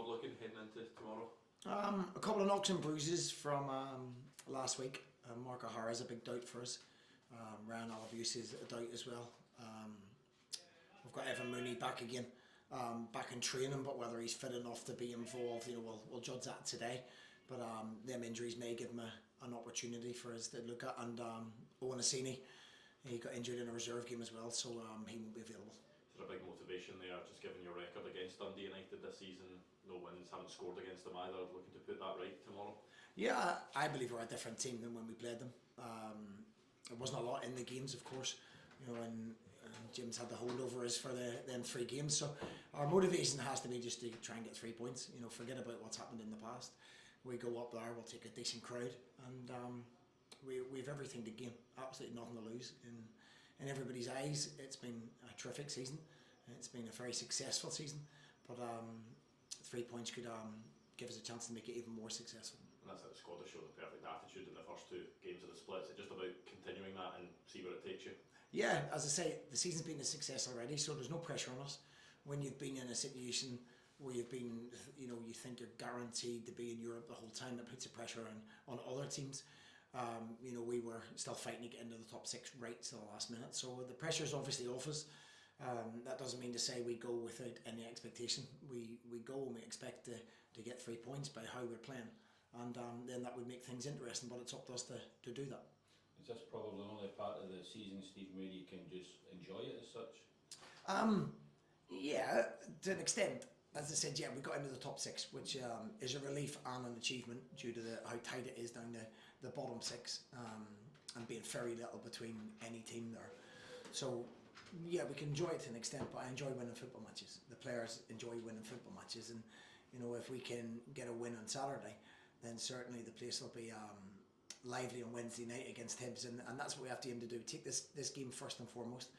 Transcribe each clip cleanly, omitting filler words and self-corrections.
looking heading into tomorrow? A couple of knocks and bruises from last week. Mark O'Hara is a big doubt for us. Rayan Alhassan is a doubt as well. We've got Ewan Mooney back again, back in training, but whether he's fit enough to be involved, we'll judge that today. But them injuries may give him an opportunity for us to look at. And Owen Mooney, he got injured in a reserve game as well, so he won't be available. Is there a big motivation there, just given your record against Dundee United this season? No wins, haven't scored against them either, looking to put that right tomorrow? Yeah, I believe we're a different team than when we played them. There wasn't a lot in the games, of course, and Jim's had the holdover us for them 3 games. So our motivation has to be just to try and get 3 points. Forget about what's happened in the past. We go up there, we'll take a decent crowd, and we have everything to gain, absolutely nothing to lose. In everybody's eyes, it's been a terrific season. It's been a very successful season, but 3 points could give us a chance to make it even more successful. And that's how the squad has showed the perfect attitude in the first 2 games of the split. Is it just about continuing that and see where it takes you? Yeah, as I say, the season's been a success already, so there's no pressure on us. When you've been in a situation where you've been, you think you're guaranteed to be in Europe the whole time, that puts a pressure on other teams. We were still fighting to get into the top 6 right to the last minute, so the pressure's obviously off us. That doesn't mean to say we go without any expectation. We go and we expect to get 3 points by how we're playing, and then that would make things interesting, but it's up to us to do that. Is this probably the only part of the season, Steve, where you can just enjoy it as such? Yeah, to an extent. As I said, yeah, we got into the top 6, which is a relief and an achievement due to how tight it is down the bottom 6, and being very little between any team there. So yeah, we can enjoy it to an extent, but I enjoy winning football matches. The players enjoy winning football matches, and if we can get a win on Saturday, then certainly the place will be lively on Wednesday night against Hibs, and that's what we have to aim to do. Take this game first and foremost.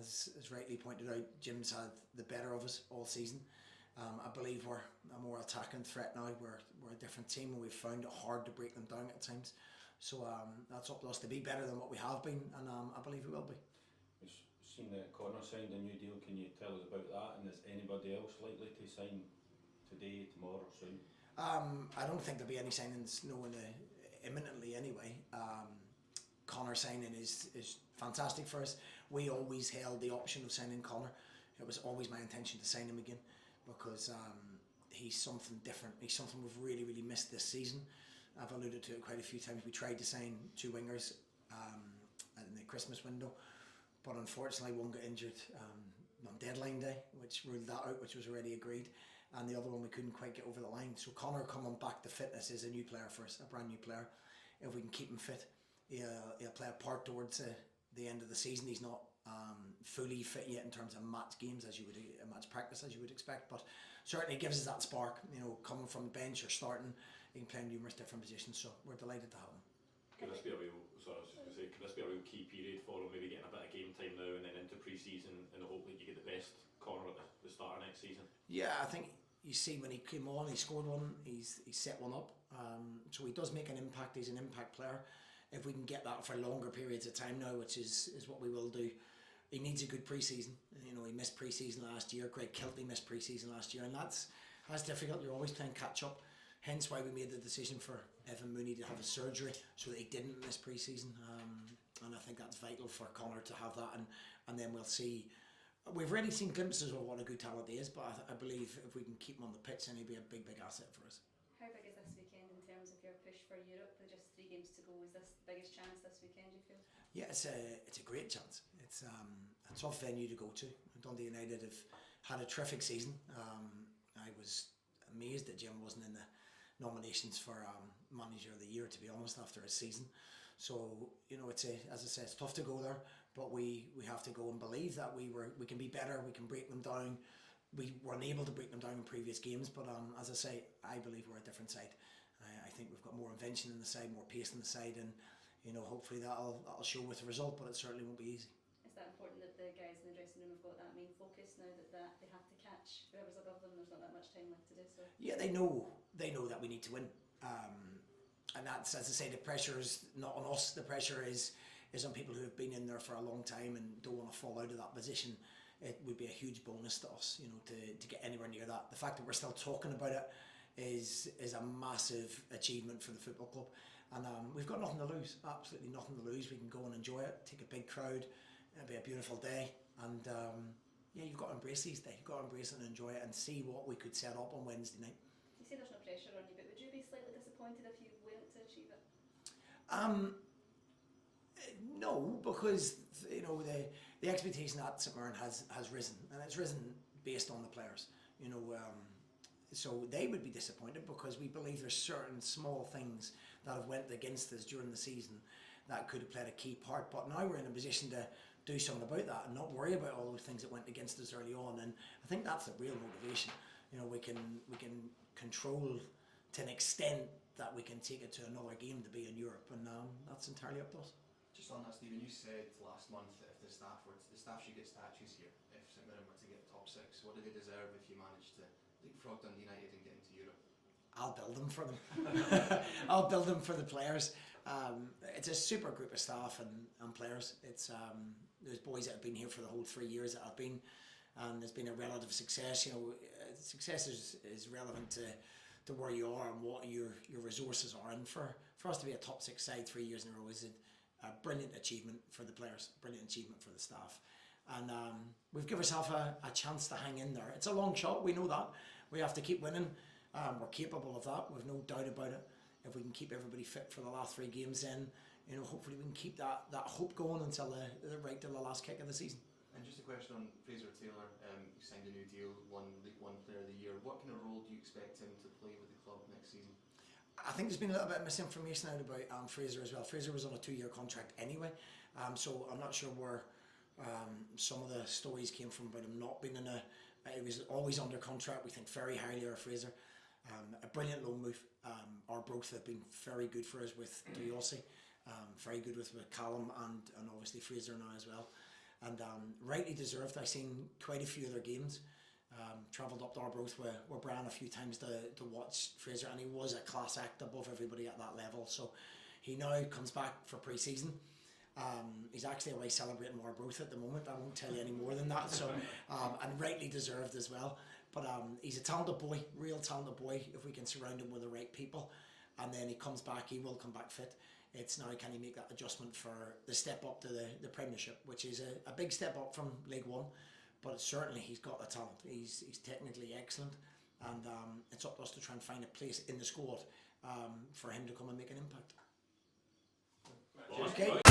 As rightly pointed out, Jim's had the better of us all season. I believe we're a more attacking threat now. We're a different team, and we've found it hard to break them down at times. So that's up to us to be better than what we have been, and I believe we will be. We've seen that Connor signed a new deal. Can you tell us about that? And is anybody else likely to sign today, tomorrow, soon? I don't think there'll be any signings imminently anyway. Connor signing is fantastic for us. We always held the option of signing Connor. It was always my intention to sign him again, because he's something different. He's something we've really, really missed this season. I've alluded to it quite a few times. We tried to sign 2 wingers in the Christmas window, but unfortunately one got injured on deadline day, which ruled that out, which was already agreed, and the other one we couldn't quite get over the line. So Connor coming back to fitness is a new player for us, a brand new player. If we can keep him fit, he'll play a part towards the end of the season. He's not fully fit yet in terms of match games, match practice as you would expect, but certainly gives us that spark. Coming from the bench or starting, he can play in numerous different positions. So we're delighted to have him. Could this be a real? Sorry, I was just going to say, could this be a real key period for him? Maybe getting a bit of game time now and then into pre-season, in the hope that you get the best Connor at the start of next season. Yeah, I think you see when he came on, he scored one. He's set one up. So he does make an impact. He's an impact player. If we can get that for longer periods of time now, which is what we will do. He needs a good pre-season. He missed pre-season last year. Greg Kilty missed pre-season last year, and that's difficult. You're always playing catch up. Hence why we made the decision for Ewan Mooney to have a surgery so that he didn't miss pre-season. And I think that's vital for Connor to have that, and then we'll see. We've already seen glimpses of what a good talent he is, but I believe if we can keep him on the pitch, then he'll be a big asset for us. How big is this weekend in terms of your push for Europe? With just 3 games to go, is this the biggest chance this weekend, do you feel? Yeah, it's a great chance. It's a tough venue to go to. Dundee United have had a terrific season. I was amazed that Jim wasn't in the nominations for Manager of the Year, to be honest, after a season. So as I say, it's tough to go there, but we have to go and believe that we can be better. We can break them down. We weren't able to break them down in previous games, but as I say, I believe we're a different side. I think we've got more invention in the side, more pace in the side, and hopefully that'll show with the result, but it certainly won't be easy. Is that important that the guys in the dressing room have got that main focus now that they have to catch whoever's above them? There's not that much time left to do so. Yeah, they know that we need to win, and that's, as I say, the pressure is not on us. The pressure is on people who have been in there for a long time and don't want to fall out of that position. it would be a huge bonus to us, you know, to get anywhere near that. The fact that we're still talking about it is a massive achievement for the football club, and we've got nothing to lose, absolutely nothing to lose. We can go and enjoy it, take a big crowd, it'll be a beautiful day, and yeah, you've got to embrace these days, you've got to embrace it and enjoy it and see what we could set up on Wednesday night. You say there's no pressure on you, but would you be slightly disappointed if you weren't to achieve it? No, because you know the expectation at St Mirren has risen, and it's risen based on the players. You know, so they would be disappointed because we believe there's certain small things that have went against us during the season that could have played a key part. But now we're in a position to do something about that and not worry about all those things that went against us early on. And I think that's the real motivation. You know, we can control to an extent that we can take it to another game to be in Europe, and that's entirely up to us. Just on that, Stephen, you said last month that if the staff should get statues here if St Mirren were to get top 6. What do they deserve if you manage to leapfrog Dundee United and get into Europe? I'll build them for them. I'll build them for the players. It's a super group of staff and players. It's there's boys that have been here for the whole 3 years that I've been, and there's been a relative success. You know, success is relevant to where you are and what your resources are. And for us to be a top 6 side 3 years in a row is a brilliant achievement for the players, brilliant achievement for the staff. And we've given ourselves a chance to hang in there. It's a long shot, we know that. We have to keep winning. We're capable of that, we've no doubt about it. If we can keep everybody fit for the last 3 games, then you know, hopefully we can keep that hope going until right till the last kick of the season. And just a question on Fraser Taylor. He signed a new deal, won League One Player of the Year. What kind of role do you expect him to play with the club next season? I think there's been a little bit of misinformation out about Fraser as well. Fraser was on a 2-year contract anyway, so I'm not sure where some of the stories came from about him not being in a. He was always under contract. We think very highly of Fraser. A brilliant loan move. Our growth have been very good for us with Duyossi, very good with Callum and obviously Fraser now as well. And rightly deserved. I've seen quite a few of their games. Travelled up to Arbroath with Brian a few times to watch Fraser, and he was a class act above everybody at that level. So he now comes back for pre-season. He's actually away celebrating Arbroath at the moment. I won't tell you any more than that. So and rightly deserved as well. But he's a talented boy, real talented boy. If we can surround him with the right people, and then he comes back, he will come back fit. It's now, can he make that adjustment for the step up to the Premiership, which is a big step up from League One. But certainly he's got the talent. He's technically excellent, and it's up to us to try and find a place in the squad for him to come and make an impact. Well, Okay.